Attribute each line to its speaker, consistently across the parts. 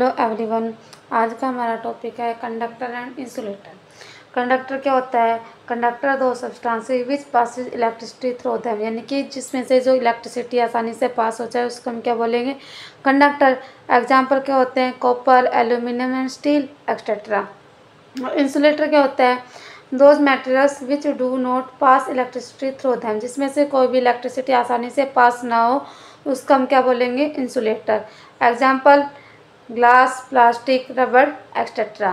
Speaker 1: Hello everyone. आज का हमारा टॉपिक है कंडक्टर एंड इंसुलेटर। कंडक्टर क्या होता है? कंडक्टर दो substances which passes electricity through them, यानी कि जिसमें से जो इलेक्ट्रिसिटी आसानी से पास हो जाए उसको हम क्या बोलेंगे? कंडक्टर। एग्जाम्पल क्या होते हैं? Copper, aluminium and steel etcetera. Insulator क्या होता है? Those materials which do not pass electricity through them, जिसमें से कोई भी इलेक्ट्रिसिटी आसानी से पास ना हो उसका हम क्या बोलेंगे? इंसुलेटर। एग्जाम्पल ग्लास, प्लास्टिक, रबड़ etcetera.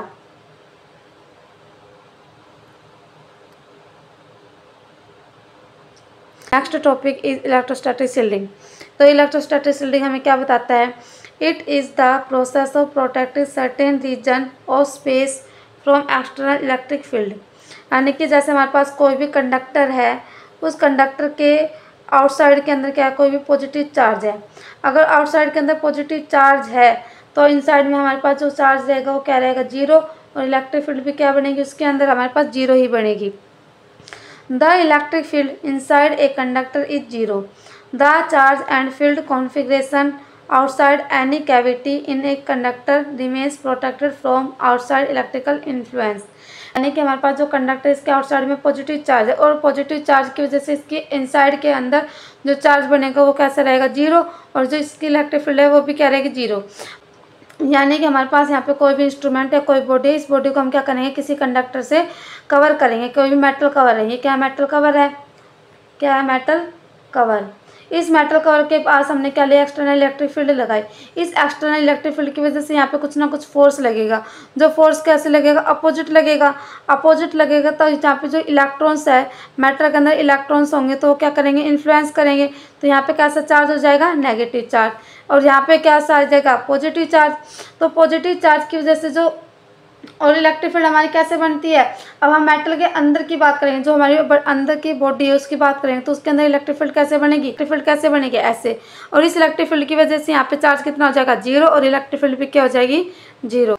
Speaker 1: Next topic is electrostatic shielding. तो इलेक्ट्रोस्टैटिक शील्डिंग हमें क्या बताता है? It is the process of protecting certain region of space from external electric field, यानी कि जैसे हमारे पास कोई भी कंडक्टर है, उस कंडक्टर के आउटसाइड के अंदर क्या है? कोई भी पॉजिटिव चार्ज है। अगर आउटसाइड के अंदर पॉजिटिव चार्ज है तो इनसाइड में हमारे पास जो चार्ज रहेगा वो क्या रहेगा? जीरो। और इलेक्ट्रिक फील्ड भी क्या बनेगी? उसके अंदर हमारे पास जीरो ही बनेगी। The electric field inside a conductor is zero. The charge and field configuration outside any cavity in a conductor remains protected from outside electrical influence, यानी कि हमारे पास जो कंडक्टर इसके आउटसाइड में पॉजिटिव चार्ज है और पॉजिटिव चार्ज की वजह से इसके इनसाइड के अंदर जो चार्ज बनेगा वो कैसा रहेगा? जीरो। और जो इसकी इलेक्ट्रिक फील्ड है वो भी क्या रहेगी? जीरो। यानी कि हमारे पास यहाँ पे कोई भी इंस्ट्रूमेंट है, कोई बॉडी, इस बॉडी को हम क्या करेंगे? किसी कंडक्टर से कवर करेंगे। कोई भी मेटल कवर है, ये क्या मेटल कवर है? क्या है? Metal cover. इस मेटल कवर के पास हमने क्या लिया? एक्सटर्नल इलेक्ट्रिक फील्ड लगाई। इस एक्सटर्नल इलेक्ट्रिक फील्ड की वजह से यहाँ पे कुछ ना कुछ फोर्स लगेगा। जो फोर्स कैसे लगेगा? अपोजिट लगेगा। अपोजिट लगेगा तो यहाँ पे जो इलेक्ट्रॉन्स है, मेटल के अंदर इलेक्ट्रॉन्स होंगे तो वो क्या करेंगे? इन्फ्लुएंस करेंगे। तो यहाँ पे कैसा चार्ज हो जाएगा? Negative charge. और यहाँ पे क्या चार्ज जाएगा? Positive charge. तो पॉजिटिव चार्ज की वजह से जो और इलेक्ट्रिक फील्ड हमारी कैसे बनती है? अब हम मेटल के अंदर की बात करेंगे, जो हमारी अंदर की बॉडी है उसकी बात करेंगे, तो उसके अंदर इलेक्ट्रिक फील्ड कैसे बनेगी? इलेक्ट्रिक फील्ड कैसे बनेगी? ऐसे। और इस इलेक्ट्रिक फील्ड की वजह से यहाँ पे चार्ज कितना हो जाएगा? जीरो। और इलेक्ट्रिक फील्ड भी क्या हो जाएगी? जीरो।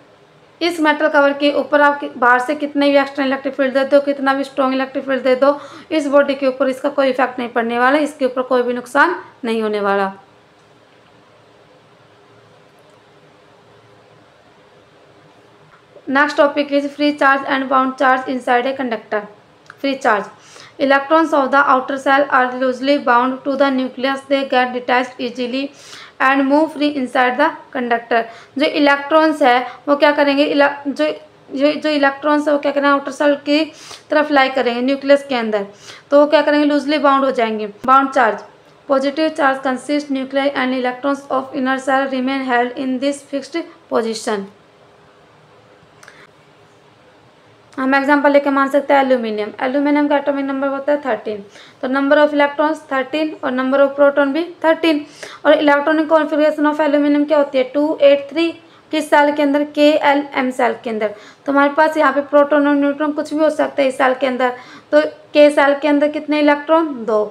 Speaker 1: इस मेटल कवर के ऊपर आप बाहर से कितने भी एक्सटर्नल इलेक्ट्रिक फील्ड दे दो, कितना भी स्ट्रॉन्ग इलेक्ट्रिक फील्ड दे दो, इस बॉडी के ऊपर इसका कोई इफेक्ट नहीं पड़ने वाला, इसके ऊपर कोई भी नुकसान नहीं होने वाला। Next topic is free charge and bound charge inside a conductor. Free charge. Electrons of the outer shell are loosely bound to the nucleus. They get detached easily and move free inside the conductor. जो electrons है वो क्या करेंगे? जो electrons है वो क्या करेंगे? आउटर सेल की तरफ लाई करेंगे न्यूक्लियस के अंदर, तो वो क्या करेंगे? लूजली बाउंड हो जाएंगे। Bound charge. Positive charge consist nuclei and electrons of inner shell remain held in this fixed position. हम एग्जांपल लेके मान सकते हैं एल्यूमिनियम। एल्यूमिनियम का एटॉमिक नंबर होता है 13, तो नंबर ऑफ इलेक्ट्रॉन्स 13 और नंबर ऑफ प्रोटॉन भी 13। और इलेक्ट्रॉनिक कॉन्फ़िगरेशन ऑफ एल्यूमिनियम क्या होती है? 283। किस सेल के अंदर? KLM सेल के अंदर। तो हमारे पास यहाँ पे प्रोटॉन और न्यूट्रॉन कुछ भी हो सकता है इस सेल के अंदर। तो K सेल के अंदर कितने इलेक्ट्रॉन? 2,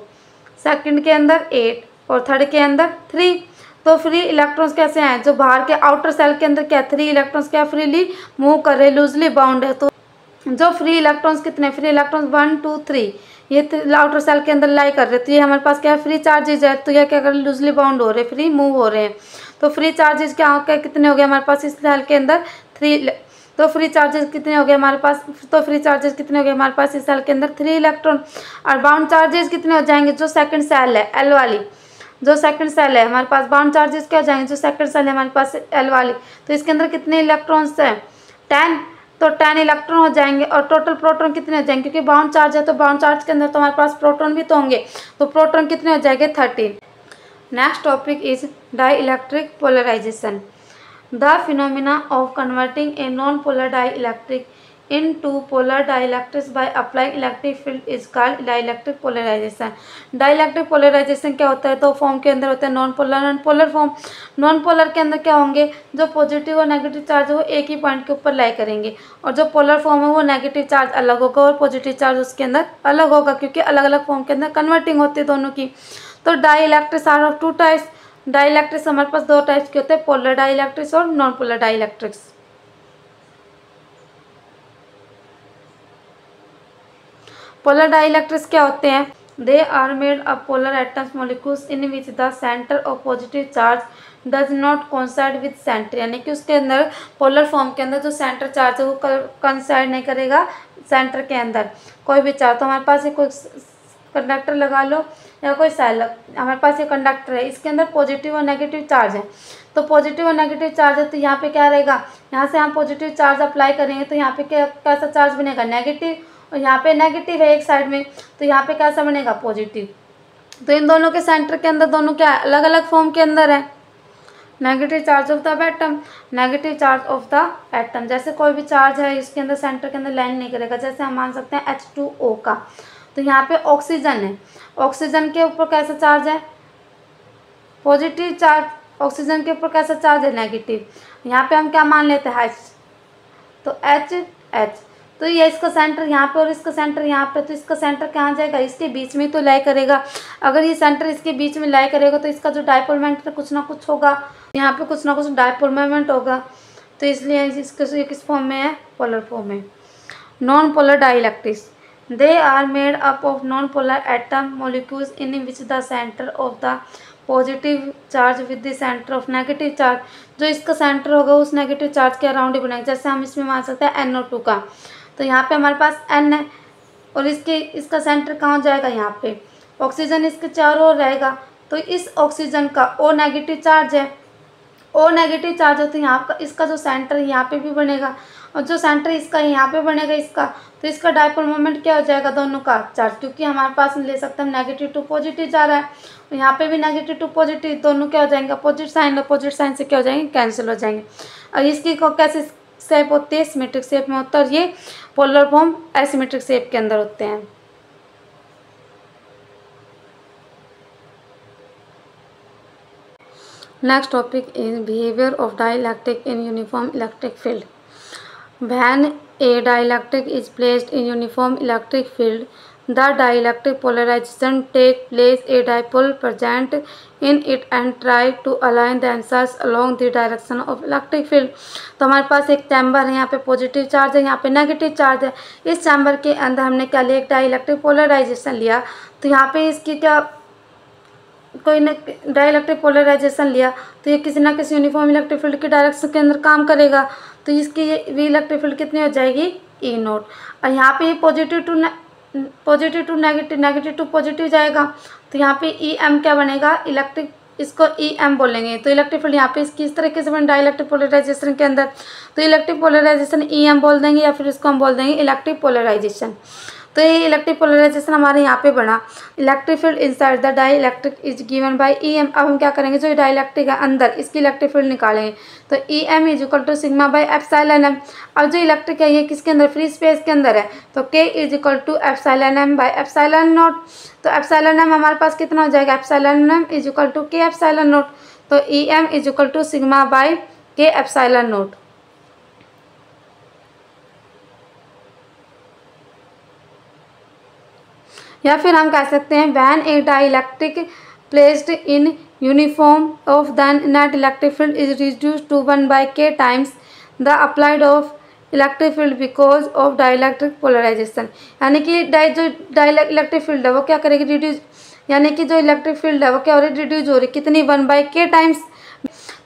Speaker 1: सेकंड के अंदर 8 और थर्ड के अंदर 3। तो फ्री इलेक्ट्रॉन्स कैसे हैं? जो बाहर के आउटर सेल के अंदर क्या 3 इलेक्ट्रॉन्स क्या फ्रीली मूव कर रहे, लूजली बाउंड है। तो जो फ्री इलेक्ट्रॉन्स कितने? फ्री इलेक्ट्रॉन्स 1 2 3 ये आउटर सेल के अंदर लाई कर रहे, तो ये हमारे पास क्या है? फ्री चार्जेज है। तो ये क्या कर रहे? लूजली बाउंड हो रहे, फ्री मूव हो रहे हैं। तो फ्री चार्जेज क्या हो गए? कितने हो गए हमारे पास इस सेल के अंदर? 3। तो फ्री चार्जेस कितने हो गए हमारे पास? तो फ्री चार्जेस कितने हो गए हमारे पास इस सेल के अंदर? 3 इलेक्ट्रॉन। और बाउंड चार्जेस कितने हो जाएंगे? जो सेकंड सेल है L वाली, जो सेकंड सेल है हमारे पास, बाउंड चार्जेस क्या हो जाएंगे? जो सेकंड सेल है हमारे पास L वाली, तो इसके अंदर कितने इलेक्ट्रॉन्स हैं? 10। तो 10 इलेक्ट्रॉन हो जाएंगे। और टोटल प्रोटॉन कितने हो जाएंगे? क्योंकि बाउंड चार्ज है तो बाउंड चार्ज के अंदर तो हमारे पास प्रोटॉन भी तो होंगे, तो प्रोटॉन कितने हो जाएंगे? 13। Next topic is dielectric polarization. The phenomena of converting a non polar dielectric into polar dielectrics by applying electric field is called dielectric polarization. Dielectric polarization क्या होता है? तो फॉर्म के अंदर होता है non polar and polar form. Non polar के अंदर क्या होंगे? जो पॉजिटिव और नेगेटिव चार्ज है वो एक ही पॉइंट के ऊपर लाई करेंगे, और जो पोलर फॉर्म है वो नेगेटिव चार्ज अलग होगा और पॉजिटिव चार्ज उसके अंदर अलग होगा, क्योंकि अलग अलग फॉर्म के अंदर कन्वर्टिंग होती है दोनों की। तो dielectrics are of 2 types. Dielectrics हमारे पास 2 टाइप्स के होते हैं, पोलर डाइलेक्ट्रिक्स और non polar dielectrics. Polar dielectrics क्या होते हैं? They are made of polar atoms molecules in which the centre of positive charge does not coincide with centre, यानी कि उसके अंदर पोलर फॉर्म के अंदर जो सेंटर चार्ज है वो कोइंसाइड नहीं करेगा सेंटर के अंदर कोई भी चार्ज। तो हमारे पास कोई कंडक्टर लगा लो या कोई सेल, हमारे पास ये कंडक्टर है, इसके अंदर पॉजिटिव और नेगेटिव चार्ज है। तो पॉजिटिव और नेगेटिव चार्ज है तो यहाँ पे क्या रहेगा, यहाँ से हम पॉजिटिव चार्ज अप्लाई करेंगे तो यहाँ पे कैसा चार्ज बनेगा, नेगेटिव, और यहाँ पे नेगेटिव है एक साइड में तो यहाँ पे कैसा बनेगा, पॉजिटिव। तो इन दोनों के सेंटर के अंदर दोनों क्या अलग अलग फॉर्म के अंदर है, negative charge of the atom, negative charge of the atom. जैसे कोई भी चार्ज है इसके अंदर सेंटर के अंदर लाइन नहीं करेगा, जैसे हम मान सकते हैं H2O का। तो यहाँ पे ऑक्सीजन है, ऑक्सीजन के ऊपर कैसा चार्ज है, पॉजिटिव चार्ज, ऑक्सीजन के ऊपर कैसा चार्ज है, नेगेटिव। यहाँ पे हम क्या मान लेते हैं, H, तो H। तो ये इसका सेंटर यहाँ पे और इसका सेंटर यहाँ पे, तो इसका सेंटर कहाँ जाएगा, इसके बीच में तो लाई करेगा। अगर ये सेंटर इसके बीच में लाई करेगा तो इसका जो डायपोल मोमेंट है कुछ ना कुछ होगा, यहाँ पे कुछ ना कुछ डायपोल मोमेंट होगा। तो इसलिए इसका किस फॉर्म में है, पोलर फॉर्म में। Non polar dielectrics, they are made up of non polar atom molecules in which the centre of the positive charge with the centre of negative charge, जो इसका सेंटर होगा उस नेगेटिव चार्ज के around ही बनेगा। जैसे हम इसमें मान सकते हैं NO2 का, तो यहाँ पे हमारे पास N है और इसका सेंटर कहाँ जाएगा, यहाँ पे। ऑक्सीजन इसके चारों ओर रहेगा तो इस ऑक्सीजन का O नेगेटिव चार्ज है, O नेगेटिव चार्ज है तो यहाँ का इसका जो सेंटर यहाँ पे भी बनेगा और जो सेंटर इसका यहाँ पे बनेगा इसका, तो इसका डायपोल मोमेंट क्या हो जाएगा, दोनों का चार्ज, क्योंकि हमारे पास ले सकते हैं नेगेटिव टू पॉजिटिव जा रहा है, तो यहाँ पे भी नेगेटिव टू पॉजिटिव, दोनों क्या हो जाएंगे, अपोजिट साइन, अपोजिट साइन से क्या हो जाएंगे, कैंसिल हो जाएंगे। और इसकी कैसे शेप होती है, सिमेट्रिक शेप में होता है, और ये पोलर फॉर्म एसिमेट्रिक शेप के अंदर होते हैं। Next topic is behaviour of dielectric in uniform electric field. When a dielectric is placed in uniform electric field, the dielectric polarization take place a dipole present in it and try to align themselves along the direction of electric field। तो हमारे पास एक chamber है, यहाँ पे positive charge है, यहाँ पे negative charge है। इस चैम्बर के अंदर हमने क्या लिया, एक डाइलेक्ट्रिक पोलराइजेशन लिया, तो यहाँ पे इसकी क्या कोई डाइलेक्ट्रिक पोलराइजेशन लिया तो ये किसी ना किसी यूनिफॉर्म इलेक्ट्रिक फील्ड के डायरेक्शन के अंदर काम करेगा, तो इसकी ये वी इलेक्ट्रिक फील्ड कितनी हो जाएगी, E0। और यहाँ पे ये positive to negative, negative to positive जाएगा, तो यहाँ पे EM क्या बनेगा, इलेक्ट्रिक, इसको EM बोलेंगे। तो इलेक्ट्रिक फील्ड यहाँ पे इसकी इस तरीके से बने डाइलेक्ट्रिक पोलराइजेशन के अंदर, तो इलेक्ट्रिक पोलराइजेशन EM बोल देंगे या फिर इसको हम बोल देंगे इलेक्ट्रिक पोलराइजेशन। तो ये इलेक्ट्रिक पोलराइजेशन हमारे यहाँ पे बना। Electric field inside the dielectric is given by EM। अब हम क्या करेंगे, जो डाइलेक्ट्रिक है अंदर इसकी इलेक्ट्रिक फील्ड निकालेंगे, तो EM is equal to sigma by epsilon M। अब जो इलेक्ट्रिक है ये किसके अंदर, फ्री स्पेस के अंदर है, तो K is equal to epsilon M by epsilon naught. तो एप्सिलॉन M हमारे पास कितना हो जाएगा, epsilon M is equal to K epsilon naught. तो EM is equal to sigma by K epsilon naught. या फिर हम कह सकते हैं when a dielectric placed in uniform of then net electric field is reduce to 1/k times the applied of electric field because of dielectric polarization. यानी कि जो electric field है वो क्या करेगी, रिड्यूस, यानी कि जो इलेक्ट्रिक फील्ड है वो क्या हो रही है, रिड्यूस हो रही, कितनी 1/k टाइम्स,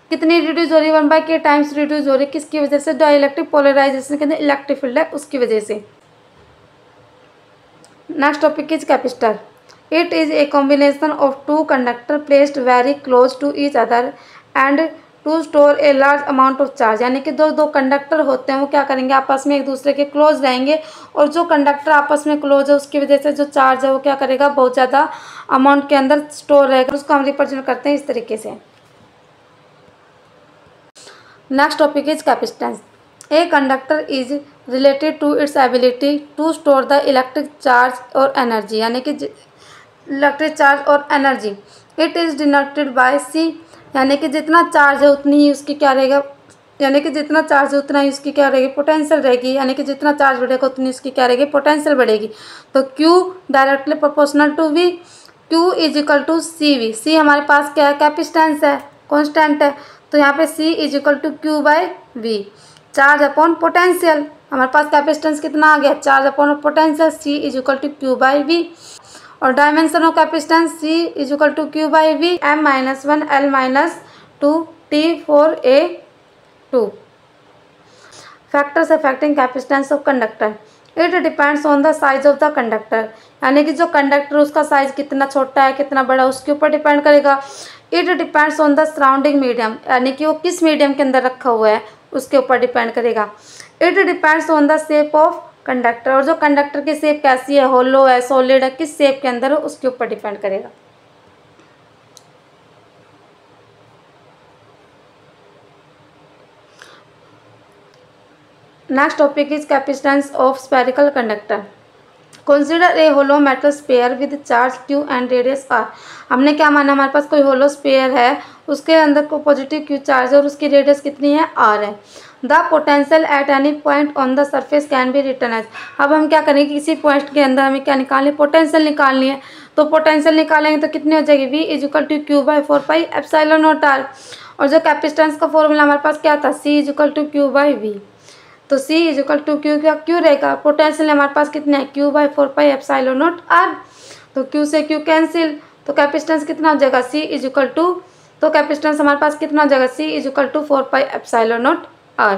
Speaker 1: कितनी रिड्यूस हो रही है, 1/k टाइम्स रिड्यूस हो रही, किसकी वजह से, डाइलेक्ट्रिक पोलराइजेशन के अंदर इलेक्ट्रिक फील्ड है उसकी वजह से। Next topic is capacitor. It is a combination of two conductors placed very close to each other and to store a large amount of charge। यानी कि दो कंडक्टर होते हैं वो क्या करेंगे, आपस में एक दूसरे के क्लोज रहेंगे, और जो कंडक्टर आपस में क्लोज है उसकी वजह से जो चार्ज है वो क्या करेगा, बहुत ज़्यादा अमाउंट के अंदर स्टोर रहेगा। उसको हम रिप्रेजेंट करते हैं इस तरीके से। Next topic is capacitance. A conductor is related to its ability to store the electric charge और energy, यानी कि इलेक्ट्रिक चार्ज और energy. It is denoted by C, यानी कि जितना चार्ज है उतनी ही उसकी क्या रहेगा, यानी कि जितना चार्ज है उतना ही उसकी क्या रहेगी, पोटेंशियल रहेगी, यानी कि जितना चार्ज बढ़ेगा उतनी उसकी क्या रहेगी, पोटेंशियल बढ़ेगी। तो Q directly proportional to V, Q is equal to CV। C हमारे पास क्या है, कैपेसिटेंस है, कॉन्स्टेंट है, तो यहाँ पे C is equal to Q by V, charge upon potential. हमारे पास कैपेसिटेंस कितना आ गया, charge upon potential, C is equal to Q by V। और dimension of capacitance C is equal to Q by V, M-1 L 2T4A2. Factors affecting capacitance of conductor, it depends on the size of the conductor, यानी कि जो conductor उसका size कितना छोटा है कितना बड़ा उसके ऊपर डिपेंड करेगा। It depends on the surrounding medium, यानी कि वो किस मीडियम के अंदर रखा हुआ है उसके ऊपर डिपेंड करेगा। It depends on the shape of conductor, और जो कंडक्टर की शेप कैसी है, होलो है, सॉलिड है, किस शेप के अंदर है उसके ऊपर डिपेंड करेगा। Next topic is capacitance of spherical conductor. Consider a hollow metal sphere with charge Q and radius R। हमने क्या माना, हमारे पास कोई होलो स्पेयर है, उसके अंदर को पॉजिटिव Q चार्ज है और उसकी रेडियस कितनी है, R है। The potential at any point on the surface can be written as. अब हम क्या करेंगे, किसी पॉइंट के अंदर हमें क्या निकालनी है, पोटेंशियल निकालनी है। तो पोटेंशियल निकालेंगे तो कितनी हो जाएगी, V इक्वल टू Q/4πε0R। और जो कैपेसिटेंस का फॉर्मूला हमारे पास क्या था, C इक्वल टू Q/V। तो C इक्वल टू Q का Q रहेगा, पोटेंशियल हमारे पास कितना है, Q/4πε0R। तो Q से Q कैंसिल, तो कैपेसिटेंस कितना हो जाएगा, C इक्वल टू, तो कैपेसिटेंस हमारे पास कितना हो जाएगा, C इक्वल टू 4πε0R।